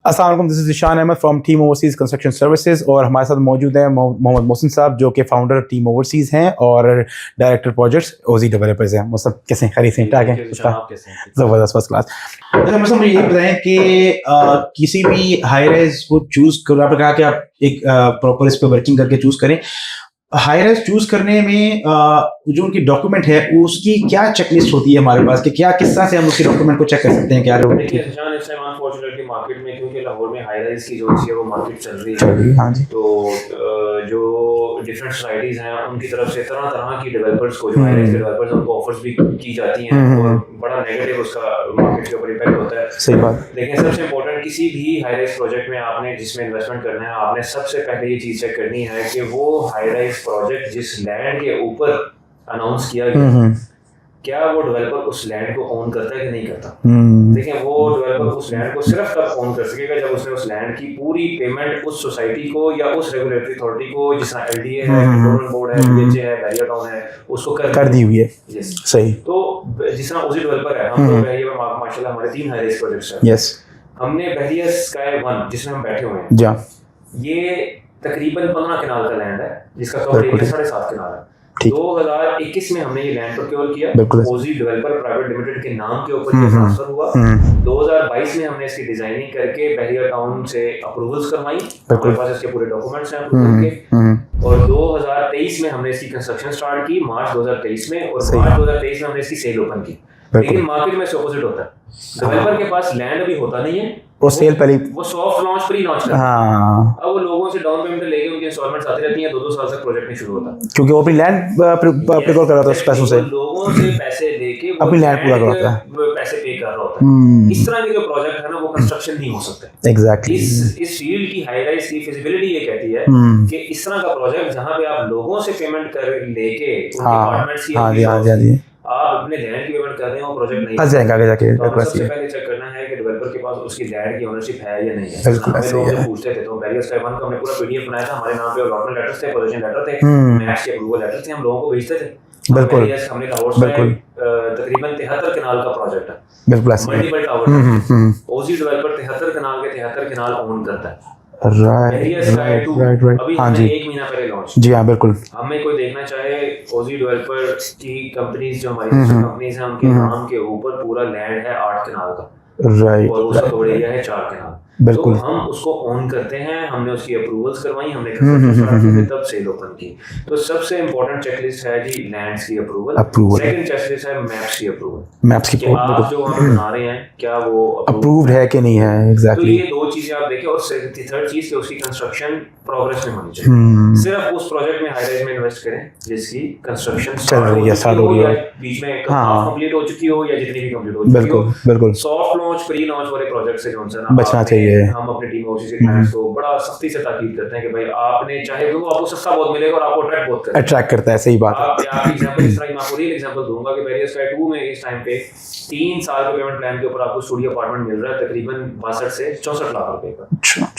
अस्सलाम वालेकुम, this is Zeeshan Ahmed from team overseas construction services और हमारे साथ मौजूद हैं मोहम्मद मोहसिन साहब जो कि फाउंडर टीम ओवरसीज़ हैं और डायरेक्टर प्रोजेक्ट्स ओजी डेवलपर्स हैं। मतलब कैसे हैं? खैरियत से हैं? ठीक है, ज़बरदस्त, फर्स्ट क्लास। अच्छा मतलब मुझे ये बताएं कि किसी भी हाई राइज को चूज़ करो, आपने कहा कि आप एक प्रॉपर इस पे वर्किंग करके चूज़ करें। हाई राइज चूज करने में जो उनकी डॉक्यूमेंट है उसकी क्या चेकलिस्ट होती है हमारे पास कि क्या किस तरह से हम उसके डॉक्यूमेंट को चेक कर सकते हैं? क्या देखिए निशान इस टाइम अनफॉर्चुनेटली मार्केट में, क्योंकि लाहौर में हाई राइज की जो है वो मार्केट चल रही है। हाँ जी। तो जो डिफरेंट सोसाइटीज हैं उनकी तरफ से तरह तरह की डेवलपर्स को, जो हाई राइज डेवलपर्स, उनको ऑफर्स भी की जाती हैं और बड़ा नेगेटिव उसका मार्केट के ऊपर इम्पैक्ट होता है। सही बात। लेकिन सबसे इम्पोर्टेंट, किसी भी हाई राइज प्रोजेक्ट में आपने जिसमें इन्वेस्टमेंट करना है, आपने सबसे पहले ये चीज़ चेक करनी है कि वो हाई राइज प्रोजेक्ट जिस लैंड के ऊपर अनाउंस किया गया, क्या वो डेवलपर उस लैंड को ओन करता है कि नहीं करता। देखिए वो डेवलपर उस लैंड को सिर्फ तब ओन कर सकेगा जब उसने उस लैंड की पूरी पेमेंट उस सोसाइटी को या उस रेगुलेटरी अथॉरिटी को, जिस तरह एलडीए है, गवर्नमेंट बोर्ड है, बीएचए है, बैरियर टाउन है, उसको कर दी हुई है। यस, सही। तो जिस तरह उसी डेवलपर है, हम तो बहरिया में माशाल्लाह हमारे 3 हाई राइज प्रोजेक्ट्स हैं। यस, हमने बहरिया स्काई 1 जिसमें हम बैठे हुए हैं, ये तकरीबन 15 कनाल का लैंड है जिसका कवर एरिया 7.5 कनाल है। 2021 में हमने ये लैंड प्रोक्योर किया, ओजी डेवलपर प्राइवेट लिमिटेड के नाम के ऊपर ये ट्रांसफर हुआ। 2022 में हमने इसकी डिजाइनिंग करके बहरिया टाउन से अप्रूवल्स करवाई, हमारे पास इसके पूरे डॉक्यूमेंट्स हैं अप्रूवल के। और 2023 में हमने इसकी कंस्ट्रक्शन स्टार्ट की, मार्च 2023 में, और मार्च 2023 में हमने इसकी सेल ओपन की। लेकिन मार्केट में ऑपोजिट होता है, डेवलपर के पास लैंड अभी होता नहीं है, वो सेल पहले वो सॉफ्ट लॉन्च प्री लॉन्च करता है। अब वो लोगों से डाउन पेमेंट लेके उनकी इंस्टॉलमेंट्स आती रहती हैं, 2-2 साल तक प्रोजेक्ट नहीं शुरू होता, क्योंकि वो अपनी लैंड प्रिपेयर कर रहा था उस पैसों से, लोगों से पैसे लेके अपनी लैंड पूरा करता है, पैसे पे कर रहा होता है। इस तरह के जो प्रोजेक्ट है ना, वो कंस्ट्रक्शन नहीं हो सकते। एग्जैक्टली। इस फील्ड की हाई राइज की फिजिबिलिटी ये कहती है कि इस तरह का प्रोजेक्ट जहां पे आप लोगों से पेमेंट कर लेके उनके अपार्टमेंट्स की आप अपने लैंड की पेमेंट कर रहे हो, प्रोजेक्ट नहीं फंस जाएगा आगे जाके। तो सबसे पहले चेक करना है कि डेवलपर के पास उसकी लैंड की ओनरशिप है या नहीं है। बिल्कुल ऐसे ही पूछते थे, तो बैरियर स्काई 1 का हमने पूरा पीडीएफ बनाया था, हमारे नाम पे अलॉटमेंट लेटर्स थे, पोजीशन लेटर थे, मैप्स के अप्रूवल लेटर थे, हम लोगों को भेजते थे। बिल्कुल, हमने लाहौर से तकरीबन 73 कनाल का प्रोजेक्ट है, बिल्कुल मल्टीपल टावर। ओजी डेवलपर 73 कनाल के 73 कनाल ओन करता है। राइट। हाँ जी, 1 महीना पहले लॉन्च। जी हाँ, बिल्कुल। हमें कोई देखना चाहे, ओजी डेवलपर की कंपनीज जो हमारी कंपनीज हैं, उनके नाम के ऊपर पूरा लैंड है 8 कनाल का, राइट, और उसका कवर एरिया है 4 कनाल। बिल्कुल। तो हम उसको ऑन करते हैं, हमने उसकी अप्रूवल्स करवाई, हमने तब सेल ओपन की। तो सबसे इंपॉर्टेंट चेकलिस्ट है जी लैंड्स की अप्रूवल। सेकंड चेकलिस्ट है मैप्स की अप्रूवल, मैप्स की आप जो वहां बना रहे हैं क्या वो अप्रूव्ड है कि नहीं है। एग्जैक्टली। तो ये 2 चीजें आप देखें, और थर्ड चीज कि उसकी कंस्ट्रक्शन प्रोग्रेस में होनी चाहिए। सिर्फ उस प्रोजेक्ट में हाई राइज में इन्वेस्ट करें जिसकी कंस्ट्रक्शन चल रही है, स्टार्ट हो रही है, बीच में कंप्लीट हो चुकी हो या जितनी भी कंप्लीट हो चुकी हो। बिल्कुल। सॉफ्ट लॉन्च, प्री लॉन्च वाले प्रोजेक्ट से जो है बचना चाहिए। हम अपनी टीम ऑफिस के क्लाइंट्स को बड़ा सख्ती से ताकीद करते हैं कि भाई आपने चाहे वो आपको सस्ता बहुत मिलेगा और आपको अट्रैक्ट करता है। सही बात है। आप एग्जांपल इस तरह मैं आपको रियल एग्जांपल दूंगा कि बैरियर स्काई 2 में इस टाइम पे 3 साल के पेमेंट प्लान के ऊपर आपको स्टूडियो अपार्टमेंट मिल रहा है तकरीबन 62 से 64 लाख रुपए का,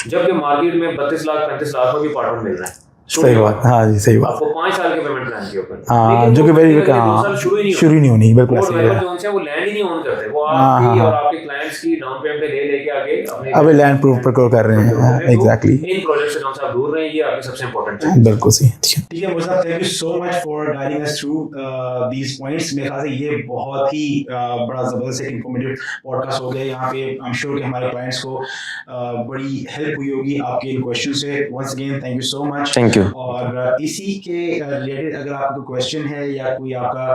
जबकि मार्केट में 32 लाख 35 लाख में भी अपार्टमेंट मिल रहा है। सही बात, हाँ जी, सही बात। आपको 5 साल के पेमेंट प्लान के ऊपर, हाँ, जो कि वेरी शुरू ही नहीं होनी। बिल्कुल वो लैंड ही नहीं ओन करते, वो आपकी और आपके क्लाइंट्स की डाउन पेमेंट ले लेके आगे अपने अभी लैंड प्रूफ प्रोक्योर कर रहे हैं। एग्जैक्टली। इन प्रोजेक्ट से आप दूर रहे, ये आपकी सबसे इंपॉर्टेंट है। बिल्कुल सही। ठीक है मुझे thank you so much for guiding us through these points. मेरे ख्याल से ये बहुत ही बड़ा जबरदस्त एक इंफॉर्मेटिव पॉडकास्ट हो गया। यहाँ पे आई एम श्योर कि हमारे क्लाइंट्स को बड़ी हेल्प हुई होगी आपके इन क्वेश्चन से। Once again thank you so much. Thank you. और इसी के रिलेटेड अगर आपको क्वेश्चन है या कोई आपका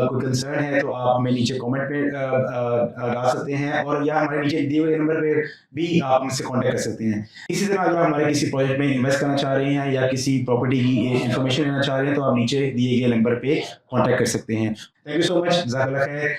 कोई कंसर्न है तो आप हमें नीचे कमेंट में डाल सकते हैं, और या हमारे नीचे दिए हुए नंबर पे भी आप मुझसे कांटेक्ट कर सकते हैं। इसी तरह अगर हमारे किसी प्रोजेक्ट में इन्वेस्ट करना चाह रहे हैं या किसी प्रॉपर्टी की इंफॉर्मेशन लेना चाह रहे हैं तो आप नीचे दिए गए नंबर पे कांटेक्ट कर सकते हैं। Thank you so much. जज़ाकल्लाह खैर।